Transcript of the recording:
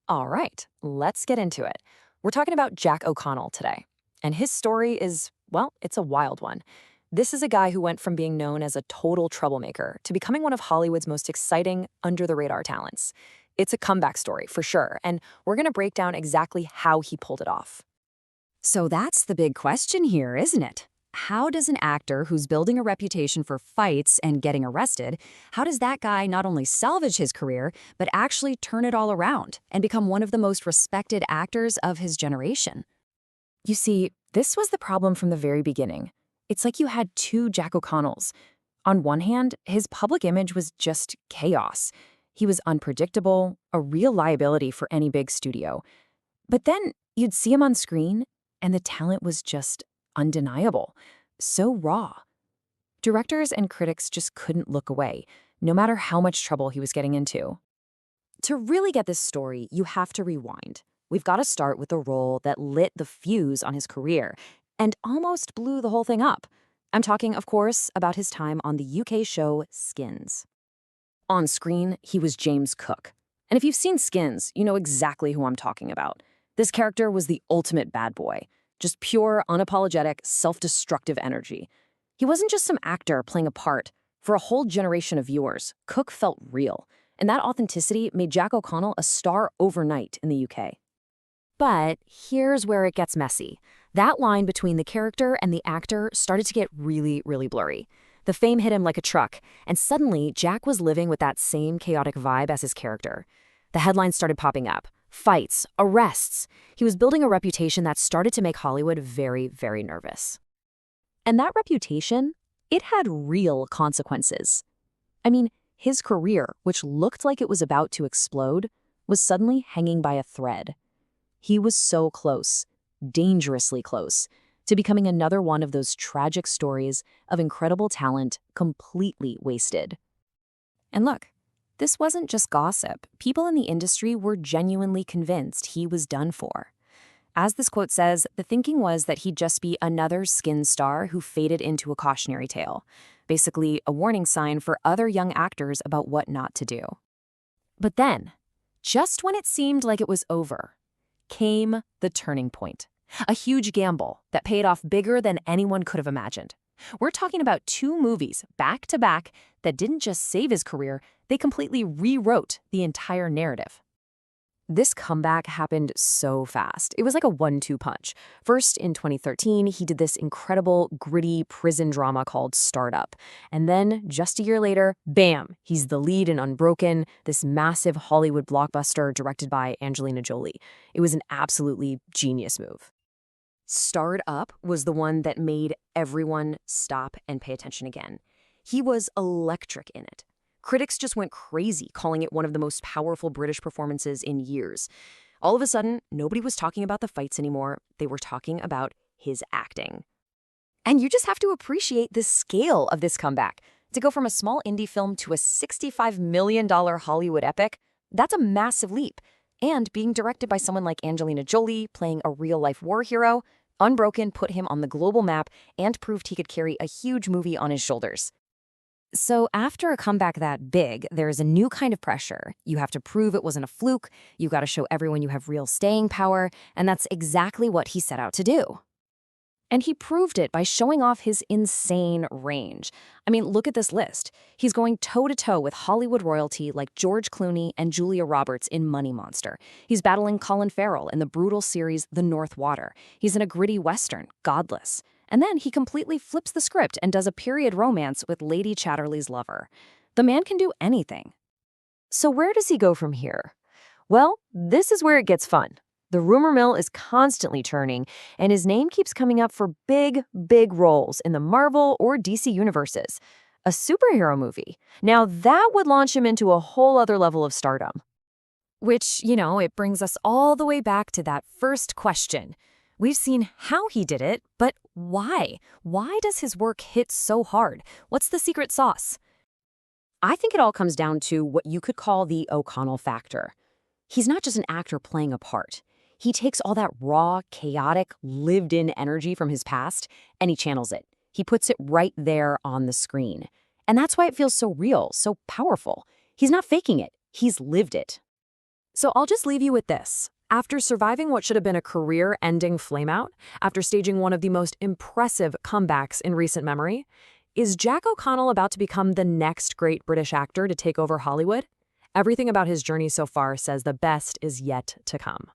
All right, let's get into it. We're talking about Jack O'Connell today. And his story is, well, it's a wild one. This is a guy who went from being known as a total troublemaker to becoming one of Hollywood's most exciting, under the radar talents. It's a comeback story, for sure, and we're going to break down exactly how he pulled it off. So that's the big question here, isn't it? How does an actor who's building a reputation for fights and getting arrested, how does that guy not only salvage his career, but actually turn it all around and become one of the most respected actors of his generation? You see, this was the problem from the very beginning. It's like you had two Jack O'Connells. On one hand, his public image was just chaos. He was unpredictable, a real liability for any big studio. But then you'd see him on screen, and the talent was just undeniable, so raw. Directors and critics just couldn't look away, no matter how much trouble he was getting into. To really get this story, you have to rewind. We've got to start with the role that lit the fuse on his career and almost blew the whole thing up. I'm talking, of course, about his time on the UK show Skins. On screen, he was James Cook. And if you've seen Skins, you know exactly who I'm talking about. This character was the ultimate bad boy, just pure, unapologetic, self-destructive energy. He wasn't just some actor playing a part. For a whole generation of viewers, Cook felt real, and that authenticity made Jack O'Connell a star overnight in the UK. But here's where it gets messy. That line between the character and the actor started to get really, really blurry. The fame hit him like a truck, and suddenly Jack was living with that same chaotic vibe as his character. The headlines started popping up. Fights, arrests. He was building a reputation that started to make Hollywood very, very nervous. And that reputation, it had real consequences. I mean, his career, which looked like it was about to explode, was suddenly hanging by a thread. He was so close, dangerously close, to becoming another one of those tragic stories of incredible talent completely wasted. And look, this wasn't just gossip. People in the industry were genuinely convinced he was done for. As this quote says, the thinking was that he'd just be another skin star who faded into a cautionary tale, basically a warning sign for other young actors about what not to do. But then, just when it seemed like it was over, came the turning point. A huge gamble that paid off bigger than anyone could have imagined. We're talking about two movies back to back that didn't just save his career, they completely rewrote the entire narrative. This comeback happened so fast. It was like a 1-2 punch. First, in 2013, he did this incredible, gritty prison drama called Starred Up. And then, just a year later, bam, he's the lead in Unbroken, this massive Hollywood blockbuster directed by Angelina Jolie. It was an absolutely genius move. Starred Up was the one that made everyone stop and pay attention again. He was electric in it. Critics just went crazy, calling it one of the most powerful British performances in years. All of a sudden, nobody was talking about the fights anymore. They were talking about his acting. And you just have to appreciate the scale of this comeback. To go from a small indie film to a $65 million Hollywood epic, that's a massive leap. And being directed by someone like Angelina Jolie, playing a real-life war hero, Unbroken put him on the global map and proved he could carry a huge movie on his shoulders. So after a comeback that big, there's a new kind of pressure. You have to prove it wasn't a fluke, you gotta show everyone you have real staying power, and that's exactly what he set out to do. And he proved it by showing off his insane range. I mean, look at this list. He's going toe-to-toe with Hollywood royalty like George Clooney and Julia Roberts in Money Monster. He's battling Colin Farrell in the brutal series The North Water. He's in a gritty western, Godless. And then he completely flips the script and does a period romance with Lady Chatterley's lover. The man can do anything. So where does he go from here? Well, this is where it gets fun. The rumor mill is constantly turning, and his name keeps coming up for big, big roles in the Marvel or DC universes. A superhero movie. Now that would launch him into a whole other level of stardom. Which, it brings us all the way back to that first question. We've seen how he did it, but why? Why does his work hit so hard? What's the secret sauce? I think it all comes down to what you could call the O'Connell factor. He's not just an actor playing a part. He takes all that raw, chaotic, lived-in energy from his past, and he channels it. He puts it right there on the screen. And that's why it feels so real, so powerful. He's not faking it. He's lived it. So I'll just leave you with this. After surviving what should have been a career-ending flameout, after staging one of the most impressive comebacks in recent memory, is Jack O'Connell about to become the next great British actor to take over Hollywood? Everything about his journey so far says the best is yet to come.